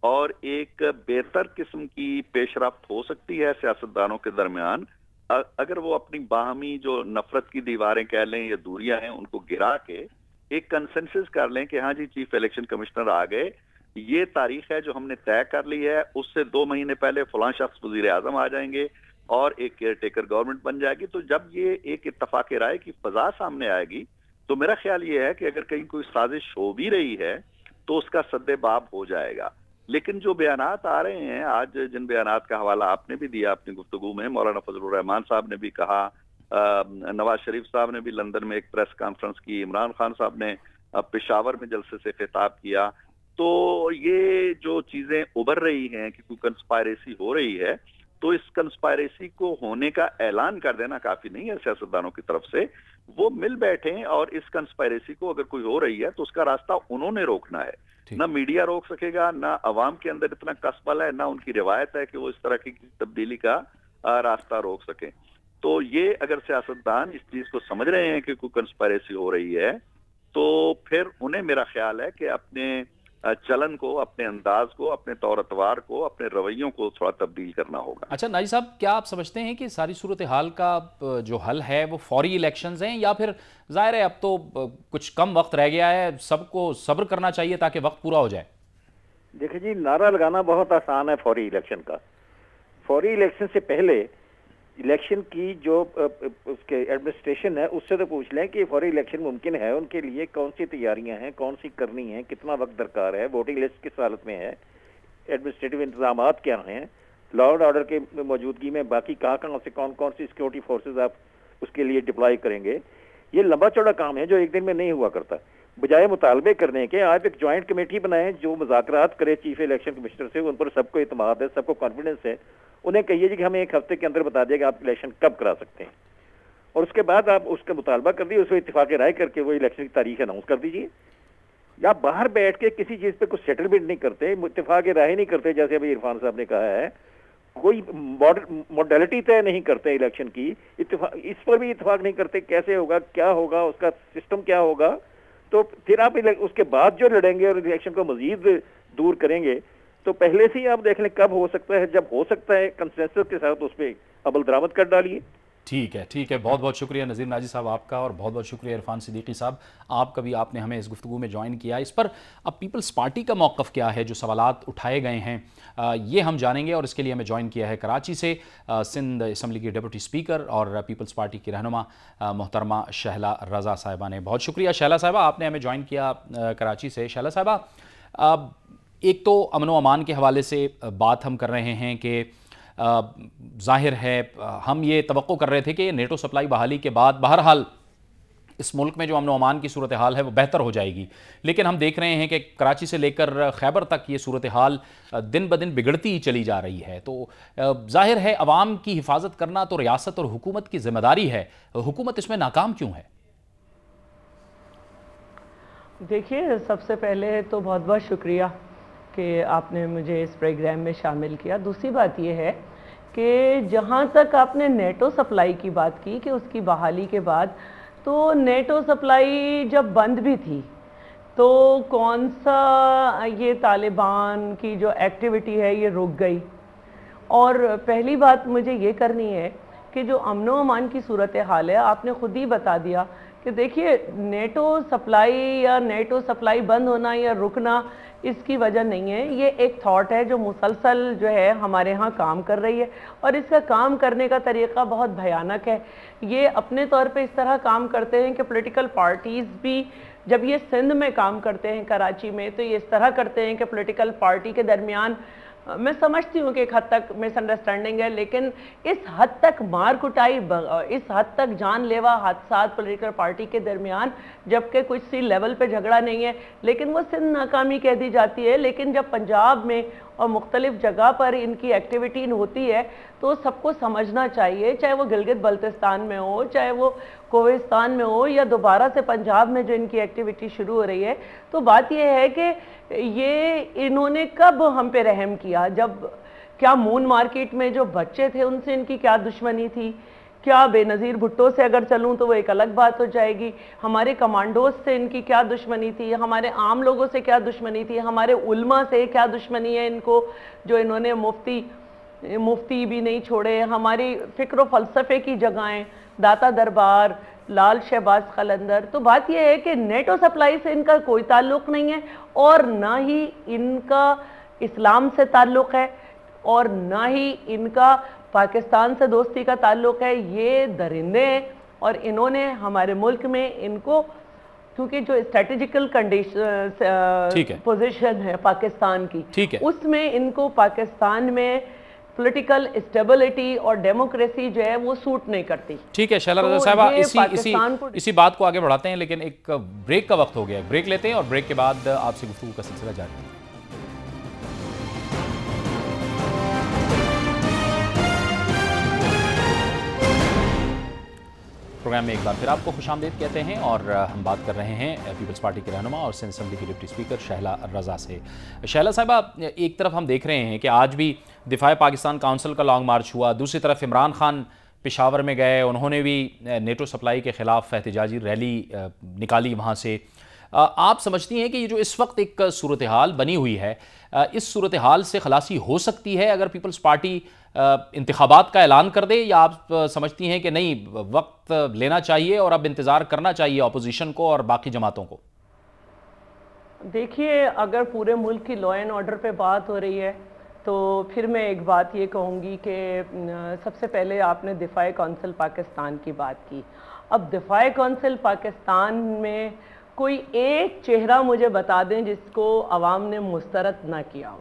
Speaker 2: और एक बेहतर किस्म की पेशरफ्त हो सकती है सियासतदानों के दरमियान अगर वो अपनी बाहमी जो नफरत की दीवारें कह लें या दूरियां हैं उनको गिरा के एक कंसेंसस कर लें कि हाँ जी चीफ इलेक्शन कमिश्नर आ गए, ये तारीख है जो हमने तय कर ली है, उससे 2 महीने पहले फलां शख्स वजीर आजम आ जाएंगे और एक केयर टेकर गवर्नमेंट बन जाएगी। तो जब ये एक इत्तफाक राय की फजा सामने आएगी तो मेरा ख्याल ये है कि अगर कहीं कोई साजिश हो भी रही है तो उसका सद्देबाब हो जाएगा। लेकिन जो बयानात आ रहे हैं आज, जिन बयानात का हवाला आपने भी दिया अपनी गुफ्तगू में, मौलाना फजलुर रहमान साहब ने भी कहा, नवाज शरीफ साहब ने भी लंदन में एक प्रेस कॉन्फ्रेंस की, इमरान खान साहब ने पेशावर में जलसे से खिताब किया, तो ये जो चीजें उभर रही हैं कि कोई कंस्पायरेसी हो रही है, तो इस कंस्पायरेसी को होने का ऐलान कर देना काफी नहीं है सियासतदानों की तरफ से। वो मिल बैठे और इस कंस्पायरेसी को अगर कोई हो रही है तो उसका रास्ता उन्होंने रोकना है, ना मीडिया रोक सकेगा, ना अवाम के अंदर इतना कसबल है, ना उनकी रिवायत है कि वो इस तरह की तब्दीली का रास्ता रोक सके। तो ये अगर सियासतदान इस चीज को समझ रहे हैं कि कोई कंस्पायरेसी हो रही है तो फिर उन्हें मेरा ख्याल है कि अपने चलन को, अपने अंदाज को, अपने तौर अतवार को, अपने रवैयों को थोड़ा तब्दील करना होगा।
Speaker 1: अच्छा नाजी साहब, क्या आप समझते हैं कि सारी सूरत हाल का जो हल है वो फौरी इलेक्शंस हैं या फिर जाहिर है अब तो कुछ कम वक्त रह गया है, सबको सब्र करना चाहिए ताकि वक्त पूरा हो जाए?
Speaker 4: देखिए जी, नारा लगाना बहुत आसान है फौरी इलेक्शन का। फौरी इलेक्शन से पहले इलेक्शन की जो उसके एडमिनिस्ट्रेशन है उससे तो पूछ लें कि फौरी इलेक्शन मुमकिन है, उनके लिए कौन सी तैयारियां हैं, कौन सी करनी है, कितना वक्त दरकार है, वोटिंग लिस्ट किस हालत में है, एडमिनिस्ट्रेटिव इंतजाम क्या हैं, लॉ एंड ऑर्डर के मौजूदगी में बाकी कहाँ से कौन कौन सी सिक्योरिटी फोर्सेज आप उसके लिए डिप्लॉय करेंगे। ये लंबा चौड़ा काम है जो एक दिन में नहीं हुआ करता। बजाय मुतालबे करने के आप एक ज्वाइंट कमेटी बनाएं जो मुज़ाकरात करे चीफ इलेक्शन कमिश्नर से, उन पर सबको इत्मीनान है, सबको कॉन्फिडेंस है, उन्हें कहिए जी कि हमें 1 हफ्ते के अंदर बता दिया कि आप इलेक्शन कब करा सकते हैं और उसके बाद आप उसका मुतालबा कर दिए, उसको इत्तेफाक राय करके वो इलेक्शन की तारीख अनाउंस कर दीजिए। या बाहर बैठ के किसी चीज़ पे कुछ सेटलमेंट नहीं करते, इत्तेफाक राय नहीं करते, जैसे अभी इरफान साहब ने कहा है, कोई मॉडलिटी तय नहीं करते इलेक्शन की, इस पर भी इत्तेफाक नहीं करते, कैसे होगा, क्या होगा, उसका सिस्टम क्या होगा, तो फिर आप उसके बाद जो लड़ेंगे और इलेक्शन को मजीद दूर करेंगे तो पहले से ही आप देख लें कब हो सकता है, जब हो सकता है कंसेंसस के साथ उस पर अमल दरामद कर डालिए।
Speaker 1: ठीक है, बहुत बहुत शुक्रिया नज़ीर नाजी साहब आपका, और बहुत बहुत शुक्रिया इरफान सिद्दीकी साहब आपका भी, आपने हमें इस गुफ्तगू में ज्वाइन किया। इस पर अब पीपल्स पार्टी का मौक़िफ़ क्या है, जो सवालात उठाए गए हैं ये हम जानेंगे, और इसके लिए हमें ज्वाइन किया है कराची से सिंध असम्बली की डिप्टी स्पीकर और पीपल्स पार्टी की रहनुमा मोहतरमा शहला रज़ा साहिबा ने। बहुत शुक्रिया शहला साहिबा, आपने हमें ज्वाइन किया कराची से। शहला साहिबा, एक तो अमन व अमान के हवाले से बात हम कर रहे हैं कि ज़ाहिर है हम ये तवक्को कर रहे थे कि नेटो सप्लाई बहाली के बाद बहरहाल इस मुल्क में जो अमन व अमान की सूरत हाल है वो बेहतर हो जाएगी, लेकिन हम देख रहे हैं कि कराची से लेकर खैबर तक ये सूरत हाल दिन ब दिन बिगड़ती ही चली जा रही है। तो ज़ाहिर है अवाम की हिफाजत करना तो रियासत और हुकूमत की जिम्मेदारी है, हुकूमत इसमें नाकाम क्यों है?
Speaker 5: देखिए, सबसे पहले तो बहुत बहुत शुक्रिया कि आपने मुझे इस प्रोग्राम में शामिल किया। दूसरी बात यह है कि जहाँ तक आपने नेटो सप्लाई की बात की कि उसकी बहाली के बाद, तो नेटो सप्लाई जब बंद भी थी تو کون سا یہ طالبان کی جو ایکٹیویٹی ہے یہ رک گئی. اور پہلی بات مجھے یہ کرنی ہے کہ جو امن و امان کی صورتحال ہے آپ نے خود ہی بتا دیا کہ دیکھیے نیٹو سپلائی یا نیٹو سپلائی بند ہونا یا رکنا اس کی وجہ نہیں ہے. یہ ایک تھاٹ ہے جو مسلسل جو ہے ہمارے ہاں کام کر رہی ہے اور اس کا کام کرنے کا طریقہ بہت بھیانک ہے. یہ اپنے طور پہ اس طرح کام کرتے ہیں کہ پولیٹیکل پارٹیز بھی جب یہ سندھ میں کام کرتے ہیں کراچی میں تو یہ اس طرح کرتے ہیں کہ پولیٹیکل پارٹی کے درمیان میں سمجھتی ہوں کہ ایک حد تک مس انڈرسٹینڈنگ ہے لیکن اس حد تک مار کٹائی اس حد تک جان لیوا حادثات پولیٹیکل پارٹی کے درمیان جبکہ کچھ سی لیول پہ جھگڑا نہیں ہے لیکن وہ سندھ ناکامی کہہ دی جاتی ہے. لیکن جب پنجاب میں اور مختلف جگہ پر ان کی ایکٹیویٹی ہوتی ہے تو سب کو سمجھنا چاہیے چاہے وہ گلگت بلتستان میں ہو چاہے وہ کوہستان میں ہو یا دوبارہ سے پنجاب میں جو ان کی ایکٹیویٹی شروع ہو رہی ہے. تو بات یہ ہے کہ یہ انہوں نے کب ہم پہ رحم کیا جب کیا مون مارکیٹ میں جو بچے تھے ان سے ان کی کیا دشمنی تھی. کیا بے نظیر بھٹو سے اگر چلوں تو وہ ایک الگ بات ہو جائے گی. ہمارے کمانڈوز سے ان کی کیا دشمنی تھی, ہمارے عام لوگوں سے کیا دشمنی تھی, ہمارے علماء سے کیا دشمنی ہے ان کو جو انہوں نے مفتی بھی نہیں چھوڑے. ہماری فکر و فلسفے کی جگہیں داتا دربار لال شہباز قلندر. تو بات یہ ہے کہ نیٹو سپلائی سے ان کا کوئی تعلق نہیں ہے اور نہ ہی ان کا اسلام سے تعلق ہے اور نہ ہی ان کا پاکستان سے دوستی کا تعلق ہے. یہ درندے ہیں اور انہوں نے ہمارے ملک میں ان کو کیونکہ جو اسٹریٹجیکل پوزیشن ہے پاکستان کی اس میں ان کو پاکستان میں پولیٹیکل اسٹیبلٹی اور ڈیموکریسی جو ہے وہ سوٹ نہیں کرتی.
Speaker 1: ٹھیک ہے شیلا رضا صاحبہ اسی بات کو آگے بڑھاتے ہیں لیکن ایک بریک کا وقت ہو گیا ہے. بریک لیتے ہیں اور بریک کے بعد آپ سے گفتگو کا سلسلہ جاری ہے. پروگرام میں ایک بار پھر آپ کو خوش آمدید کہتے ہیں اور ہم بات کر رہے ہیں پیپلز پارٹی کے رہنما اور سندھ اسمبلی کی ڈپٹی اسپیکر شہلا رضا سے. شہلا صاحبہ ایک طرف ہم دیکھ رہے ہیں کہ آج بھی دفاع پاکستان کونسل کا لانگ مارچ ہوا, دوسری طرف عمران خان پشاور میں گئے, انہوں نے بھی نیٹو سپلائی کے خلاف احتجاجی ریلی نکالی وہاں سے. آپ سمجھتی ہیں کہ یہ جو اس وقت ایک صورتحال بنی ہوئی ہے اس صورتحال سے خلاصی ہو سکتی ہے اگر پیپلز پارٹی انتخابات کا اعلان کر دے یا آپ سمجھتی ہیں کہ نہیں وقت لینا چاہیے اور اب انتظار کرنا چاہیے اپوزیشن کو اور باقی جماعتوں کو؟
Speaker 5: دیکھیے اگر پورے ملک کی لا اینڈ آرڈر پہ بات ہو رہی ہے تو پھر میں ایک بات یہ کہوں گی کہ سب سے پہلے آپ نے دفاع کونسل پاکستان کی بات کی. اب دفاع کونسل پاکستان میں کوئی ایک چہرہ مجھے بتا دیں جس کو عوام نے مسترد نہ کیا ہو.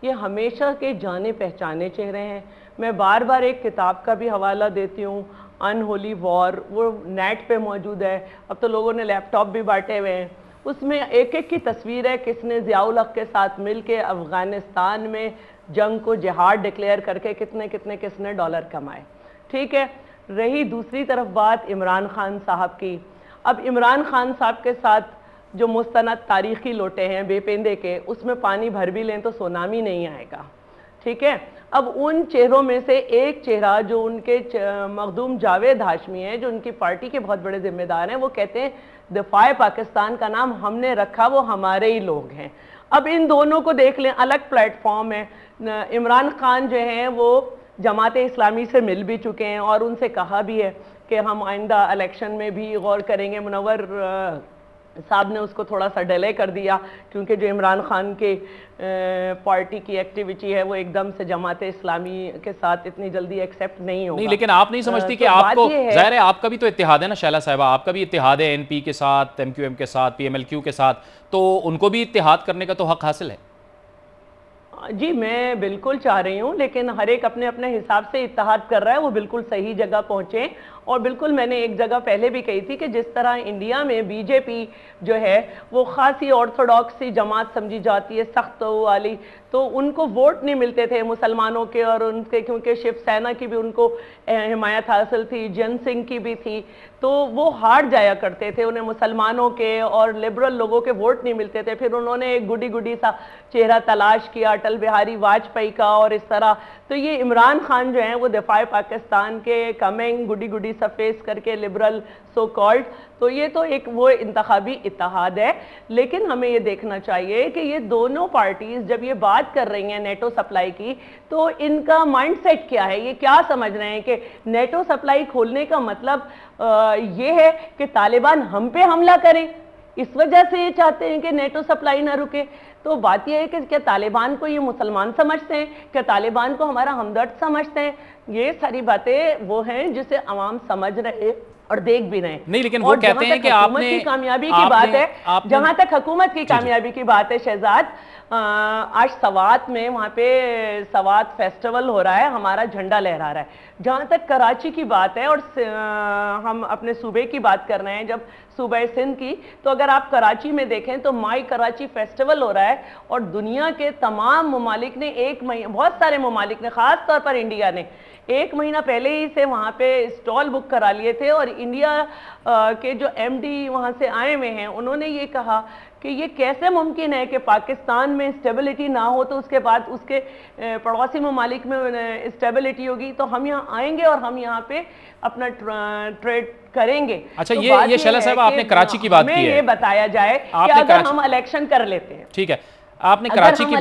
Speaker 5: یہ ہمیشہ کے جانے پہچانے چہرے ہیں. میں بار بار ایک کتاب کا بھی حوالہ دیتی ہوں, ان ہولی وار, وہ نیٹ پہ موجود ہے. اب تو لوگوں نے لیپ ٹاپ بھی بانٹے ہوئے ہیں. اس میں ایک ایک کی تصویر ہے کس نے ضیاء الحق کے ساتھ مل کے افغانستان میں جنگ کو جہاد ڈکلیئر کر کے کس نے ڈالر کمائے. ٹھیک ہے, رہی دوسری طرف بات عمران خان صاحب کی. اب عمران خان صاحب کے ساتھ جو مستند تاریخی لوٹے ہیں بے پیندے کے, اس میں پانی بھر بھی لیں تو سونامی نہیں آئے گا. ٹھیک ہے, اب ان چہروں میں سے ایک چہرہ جو ان کے مخدوم جاوید ہاشمی ہیں جو ان کی پارٹی کے بہت بڑے ذمہ دار ہیں, وہ کہتے ہیں دفاع پاکستان کا نام ہم نے رکھا, وہ ہمارے ہی لوگ ہیں. اب ان دونوں کو دیکھ لیں, الگ پلیٹ فارم ہے. عمران خان جو ہیں وہ جماعت اسلامی سے مل بھی چکے ہیں اور ان سے کہا بھی ہے کہ ہم آئندہ الیکشن میں بھی غور کریں گے. منور صاحب نے اس کو تھوڑا سا ڈیلے کر دیا کیونکہ جو عمران خان کے پارٹی کی ایکٹیویٹی ہے وہ ایک دم سے جماعت اسلامی کے ساتھ اتنی جلدی ایکسیپٹ نہیں ہوگا.
Speaker 1: نہیں لیکن آپ نہیں سمجھتی کہ آپ کو ظاہر ہے آپ کا بھی تو اتحاد ہے نا شیلا صاحبہ, آپ کا بھی اتحاد ہے این پی کے ساتھ, ایم کیو ایم کے ساتھ, پی ایم ایل کیو کے ساتھ, تو ان کو بھی اتحاد کرنے کا تو حق حاصل ہے.
Speaker 5: جی میں بالکل چاہ رہی ہوں لیکن ہر ایک اپنے اپنے حساب سے اتحاد کر رہا ہے, وہ بالکل صحیح جگہ پہنچے. اور بالکل میں نے ایک جگہ پہلے بھی کہی تھی کہ جس طرح انڈیا میں بی جے پی جو ہے وہ خاصی آرتھوڈاکسی جماعت سمجھی جاتی ہے, سخت والی, تو ان کو ووٹ نہیں ملتے تھے مسلمانوں کے اور ان کے, کیونکہ شیو سینا کی بھی ان کو حمایت حاصل تھی, جن سنگھ کی بھی تھی, تو وہ ہار جایا کرتے تھے. انہیں مسلمانوں کے اور لبرل لوگوں کے ووٹ نہیں ملتے تھے. پھر انہوں نے ایک گڈی سا چہرہ تلاش کیا اٹل بہاری واجپئی کا اور اس طرح. تو یہ عمران خان جو ہیں وہ دفاع پاکستان کے کمنگ گڈی सरफेस करके लिबरल सो कॉल्ड, तो ये तो एक वो इंतखाबी इत्तेहाद है। लेकिन हमें ये देखना चाहिए कि ये दोनों पार्टीज जब ये बात कर रही हैं नेटो सप्लाई की, तो इनका माइंडसेट क्या है, ये क्या समझ रहे हैं कि नेटो सप्लाई खोलने का मतलब ये है कि तालिबान हम पे हमला करें, इस वजह से ये चाहते हैं कि नेटो सप्लाई ना रुके। तो बात यह है कि क्या तालिबान को ये मुसलमान समझते हैं, क्या तालिबान को हमारा हमदर्द समझते हैं? ये सारी बातें वो हैं जिसे अवाम समझ रहे और देख भी रहे।
Speaker 1: नहीं, लेकिन वो कहते हैं कि आपने
Speaker 5: कामयाबी की बात है, जहां तक हुकूमत की कामयाबी की बात है शहजाद, आज सवात में वहाँ पे सवात फेस्टिवल हो रहा है, हमारा झंडा लहरा रहा है। जहाँ तक कराची की बात है और हम अपने सूबे की बात कर रहे हैं, जब सूबे सिंध की, तो अगर आप कराची में देखें तो माई कराची फेस्टिवल हो रहा है और दुनिया के तमाम ममालिक ने बहुत सारे ममालिक ने, ख़ास तौर पर इंडिया ने 1 महीना पहले ही से वहाँ पे स्टॉल बुक करा लिए थे। और इंडिया के जो MD वहाँ से आए हुए हैं, उन्होंने ये कहा कि ये कैसे मुमकिन है कि पाकिस्तान में स्टेबिलिटी ना हो तो उसके बाद उसके पड़ोसी ममालिक में स्टेबिलिटी होगी, तो हम यहाँ आएंगे और हम यहाँ पे अपना ट्रेड करेंगे।
Speaker 1: अच्छा,
Speaker 5: तो
Speaker 1: ये शैला साहब आपने कराची की बात की है,
Speaker 5: ये बताया जाए कि अगर हम इलेक्शन कर लेते हैं,
Speaker 1: ठीक है, आपने कराची की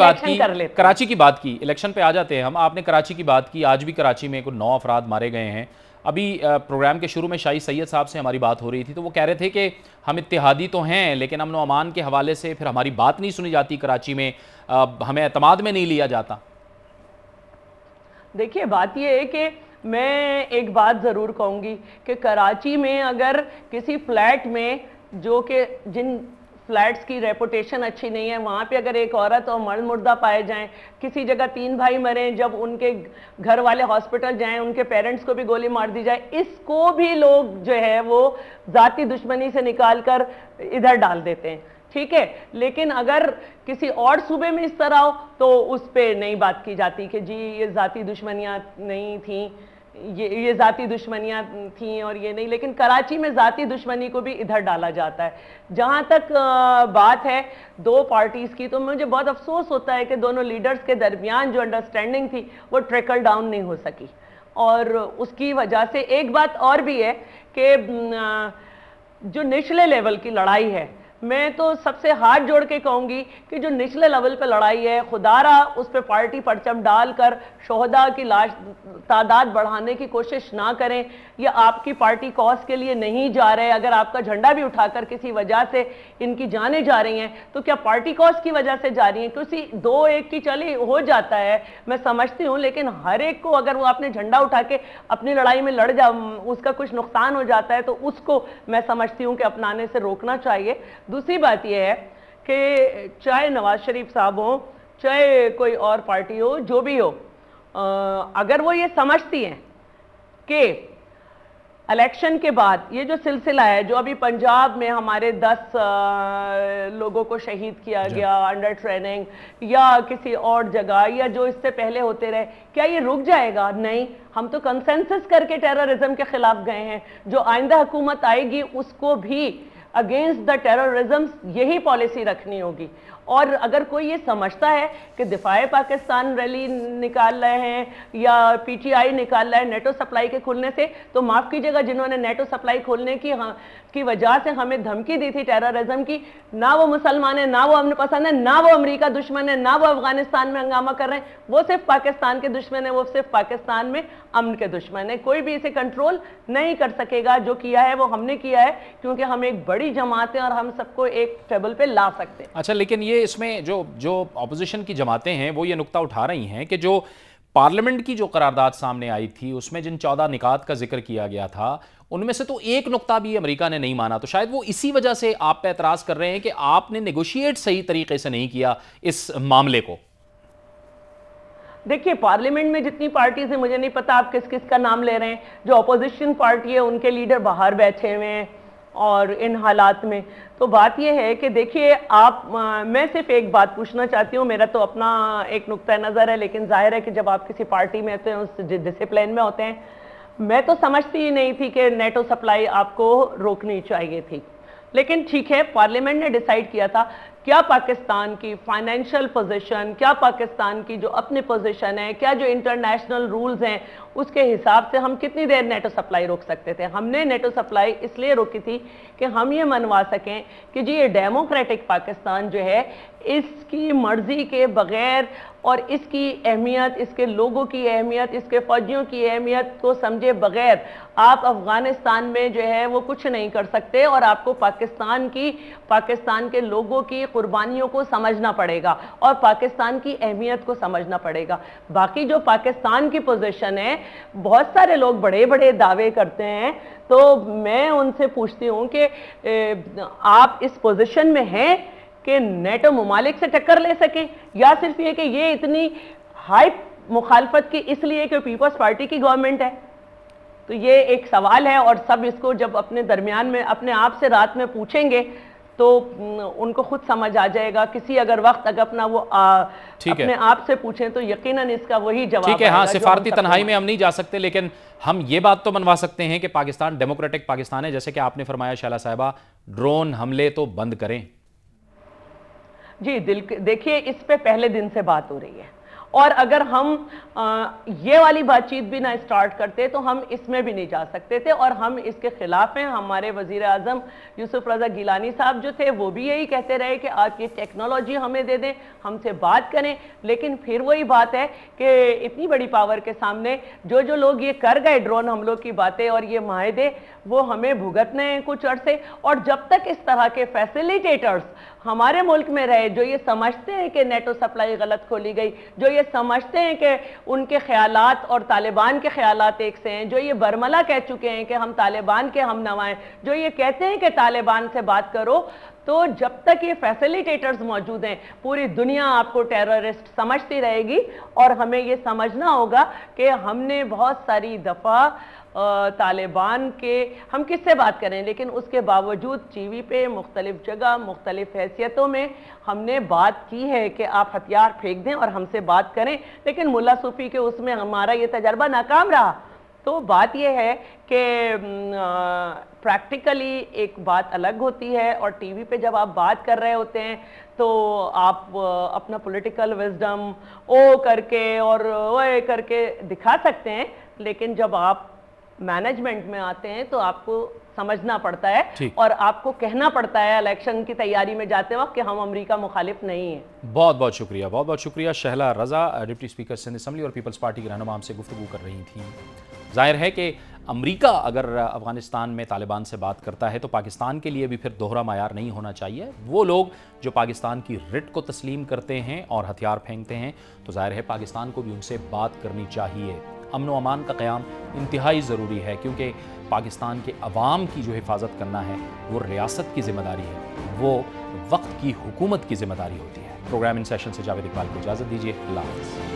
Speaker 1: बात की, इलेक्शन पे आ जाते हैं हम। आपने कराची की बात की, आज भी कराची में कुछ 9 अफराद मारे गए हैं। अभी प्रोग्राम के शुरू में शाही सैयद साहब से हमारी बात हो रही थी, तो वो कह रहे थे कि हम इत्तेहादी तो हैं, लेकिन अमन व अमान के हवाले से फिर हमारी बात नहीं सुनी जाती कराची में, हमें एतमाद में नहीं लिया जाता।
Speaker 5: देखिए, बात ये है कि मैं एक बात ज़रूर कहूँगी कि कराची में अगर किसी फ्लैट में, जो कि जिन फ्लैट्स की रेपुटेशन अच्छी नहीं है, वहाँ पे अगर एक औरत और मर्द मुर्दा पाए जाएं, किसी जगह 3 भाई मरें, जब उनके घर वाले हॉस्पिटल जाएं, उनके पेरेंट्स को भी गोली मार दी जाए, इसको भी लोग जो है वो ज़ाती दुश्मनी से निकाल कर इधर डाल देते हैं, ठीक है। लेकिन अगर किसी और सूबे में इस तरह हो तो उस पर नहीं बात की जाती कि जी ये ज़ाती दुश्मनियाँ नहीं थी, ये ज़ाती दुश्मनियाँ थी और ये नहीं। लेकिन कराची में ज़ाती दुश्मनी को भी इधर डाला जाता है। जहाँ तक बात है 2 पार्टीज़ की, तो मुझे बहुत अफसोस होता है कि दोनों लीडर्स के दरमियान जो अंडरस्टैंडिंग थी वो ट्रिकल डाउन नहीं हो सकी। और उसकी वजह से एक बात और भी है कि जो निचले लेवल की लड़ाई है, मैं तो सबसे हाथ जोड़ के कहूँगी कि जो निचले लेवल पे लड़ाई है, खुदारा उस पर पार्टी परचम डालकर शोहदा की तादाद बढ़ाने की कोशिश ना करें। ये आपकी पार्टी कॉज के लिए नहीं जा रहे। अगर आपका झंडा भी उठाकर किसी वजह से इनकी जानें जा रही हैं तो क्या पार्टी कॉज की वजह से जा रही हैं? क्योंकि 2-1 की चली हो जाता है, मैं समझती हूँ, लेकिन हर एक को अगर वो अपने झंडा उठा के अपनी लड़ाई में लड़ जा, उसका कुछ नुकसान हो जाता है, तो उसको मैं समझती हूँ कि अपनाने से रोकना चाहिए। दूसरी बात यह है कि चाहे नवाज शरीफ साहब हो, चाहे कोई और पार्टी हो, जो भी हो, अगर वो ये समझती हैं कि इलेक्शन के बाद ये जो सिलसिला है, जो अभी पंजाब में हमारे 10 लोगों को शहीद किया गया अंडर ट्रेनिंग, या किसी और जगह, या जो इससे पहले होते रहे, क्या ये रुक जाएगा? नहीं, हम तो कंसेंसस करके टेररिज्म के खिलाफ गए हैं। जो आइंदा हुकूमत आएगी उसको भी अगेंस्ट द टेररिज्म यही पॉलिसी रखनी होगी। और अगर कोई ये समझता है कि दिफाए पाकिस्तान रैली निकाल रहे हैं या PTI निकाल रहा है नेटो सप्लाई के खुलने से, तो माफ़ कीजिएगा, जिन्होंने नेटो सप्लाई खोलने की वजह से हमें धमकी दी थी टेररिज्म की, ना वो मुसलमान है, ना वो अमन पसंद है, ना वो अमेरिका दुश्मन है, ना वो अफगानिस्तान में हंगामा कर रहे हैं, वो सिर्फ पाकिस्तान के दुश्मन है, वो सिर्फ पाकिस्तान में अमन के दुश्मन है। कोई भी इसे कंट्रोल नहीं कर सकेगा। जो किया है वो हमने किया है, क्योंकि हम एक बड़ी जमात हैं और हम सबको एक टेबल पे ला सकते हैं।
Speaker 1: अच्छा, लेकिन ये इसमें जो अपोजिशन की जमातें हैं वो ये नुक्ता उठा रही हैं कि जो पार्लियामेंट की जो करारदाद सामने आई थी उसमें जिन 14 निकात का जिक्र किया गया था, उनमें से तो एक नुक्ता भी अमेरिका ने नहीं माना। तो शायद वो इसी वजह से आप पे एतराज कर रहे हैं कि आपने नेगोशिएट सही तरीके से नहीं किया इस मामले को।
Speaker 5: देखिए, पार्लियामेंट में जितनी पार्टीज हैं, मुझे नहीं पता आप किस किस का नाम ले रहे हैं। जो अपोजिशन पार्टी है उनके लीडर बाहर बैठे हुए हैं और इन हालात में, तो बात यह है कि देखिए मैं सिर्फ एक बात पूछना चाहती हूँ, मेरा तो अपना एक नुक्ता नज़र है, लेकिन जाहिर है कि जब आप किसी पार्टी में होते हैं, उस डिसिप्लिन में होते हैं, मैं तो समझती ही नहीं थी कि नेटो सप्लाई आपको रोकनी चाहिए थी। लेकिन ठीक है, पार्लियामेंट ने डिसाइड किया था क्या पाकिस्तान की फाइनेंशियल पोजीशन, क्या पाकिस्तान की जो अपनी पोजीशन है, क्या जो इंटरनेशनल रूल्स हैं उसके हिसाब से हम कितनी देर नेटो सप्लाई रोक सकते थे। हमने नेटो सप्लाई इसलिए रोकी थी कि हम ये मनवा सकें कि जी ये डेमोक्रेटिक पाकिस्तान जो है इसकी मर्जी के बगैर और इसकी अहमियत, इसके लोगों की अहमियत, इसके फौजियों की अहमियत को समझे बगैर आप अफ़गानिस्तान में जो है वो कुछ नहीं कर सकते, और आपको पाकिस्तान के लोगों की कुर्बानियों को समझना पड़ेगा और पाकिस्तान की अहमियत को समझना पड़ेगा। बाकी जो पाकिस्तान की पोजीशन है, बहुत सारे लोग बड़े बड़े दावे करते हैं, तो मैं उनसे पूछती हूँ कि आप इस पोजीशन में हैं कि नेटो ममालिक से टक्कर ले सकें, या सिर्फ ये कि ये इतनी हाई मुखालफत की इसलिए कि पीपल्स पार्टी की गवर्नमेंट है। तो ये एक सवाल है, और सब इसको जब अपने दरमियान में अपने आप से रात में पूछेंगे तो उनको खुद समझ आ जाएगा। किसी अगर वक्त अगर अपना वो अपने आप से पूछें तो यकीनन इसका वही जवाब
Speaker 1: ठीक है। हाँ, सिफारती तन्हाई में हम नहीं जा सकते, लेकिन हम ये बात तो मनवा सकते हैं कि पाकिस्तान डेमोक्रेटिक पाकिस्तान है। जैसे कि आपने फरमाया शैला साहिबा, ड्रोन हमले तो बंद करें।
Speaker 5: जी देखिए, इस पे पहले दिन से बात हो रही है, और अगर हम ये वाली बातचीत भी ना स्टार्ट करते तो हम इसमें भी नहीं जा सकते थे, और हम इसके खिलाफ हैं। हमारे वजीर आज़म यूसुफ रज़ा गिलानी साहब जो थे वो भी यही कहते रहे कि आप ये टेक्नोलॉजी हमें दे दें, हमसे बात करें, लेकिन फिर वही बात है कि इतनी बड़ी पावर के सामने जो जो लोग ये कर गए ड्रोन हमलों की बातें और ये माहदे, वो हमें भुगतने हैं कुछ अरसे। और जब तक इस तरह के फैसिलिटेटर्स हमारे मुल्क में रहे जो ये समझते हैं कि नेटो सप्लाई गलत खोली गई, जो ये समझते हैं कि उनके ख्यालात और तालिबान के ख्यालात एक से हैं, जो ये बरमला कह चुके हैं कि हम तालिबान के हम नवाएं, जो ये कहते हैं कि तालिबान से बात करो, तो जब तक ये फैसिलिटेटर्स मौजूद हैं पूरी दुनिया आपको टेररिस्ट समझती रहेगी। और हमें ये समझना होगा कि हमने बहुत सारी दफ़ा तालिबान के, हम किससे बात करें, लेकिन उसके बावजूद टीवी पे मुख्तलिफ जगह मुख्तलिफ हैसियतों में हमने बात की है कि आप हथियार फेंक दें और हमसे बात करें, लेकिन मुल्ला सूफी के उसमें हमारा ये तजर्बा नाकाम रहा। तो बात यह है कि प्रैक्टिकली एक बात अलग होती है, और टीवी पे जब आप बात कर रहे होते हैं तो आप अपना पॉलिटिकल विजडम ओ करके और ओए करके दिखा सकते हैं, लेकिन जब आप मैनेजमेंट में आते हैं तो आपको समझना पड़ता है और आपको कहना पड़ता है इलेक्शन की तैयारी में जाते वक्त कि हम अमेरिका मुखालिफ नहीं है।
Speaker 1: बहुत बहुत शुक्रिया, बहुत बहुत शुक्रिया। शहला रज़ा, डिप्टी स्पीकर सिंध असम्बली और पीपल्स पार्टी के रहनुमा हमसे गुफ्तगू कर रही थी। जाहिर है कि अमेरिका अगर अफ़गानिस्तान में तालिबान से बात करता है तो पाकिस्तान के लिए भी फिर दोहरा मायार नहीं होना चाहिए। वो लोग जो पाकिस्तान की रिट को तस्लीम करते हैं और हथियार फेंकते हैं, तो जाहिर है पाकिस्तान को भी उनसे बात करनी चाहिए। अमन व अमान का क़याम इंतहाई ज़रूरी है, क्योंकि पाकिस्तान के अवाम की जो हिफाजत करना है वो रियासत की ज़िम्मेदारी है, वो वक्त की हुकूमत की ज़िम्मेदारी होती है। प्रोग्राम इन सेशन से जावेद इकबाल को इजाज़त दीजिए। अल्लाह हाफ़िज़।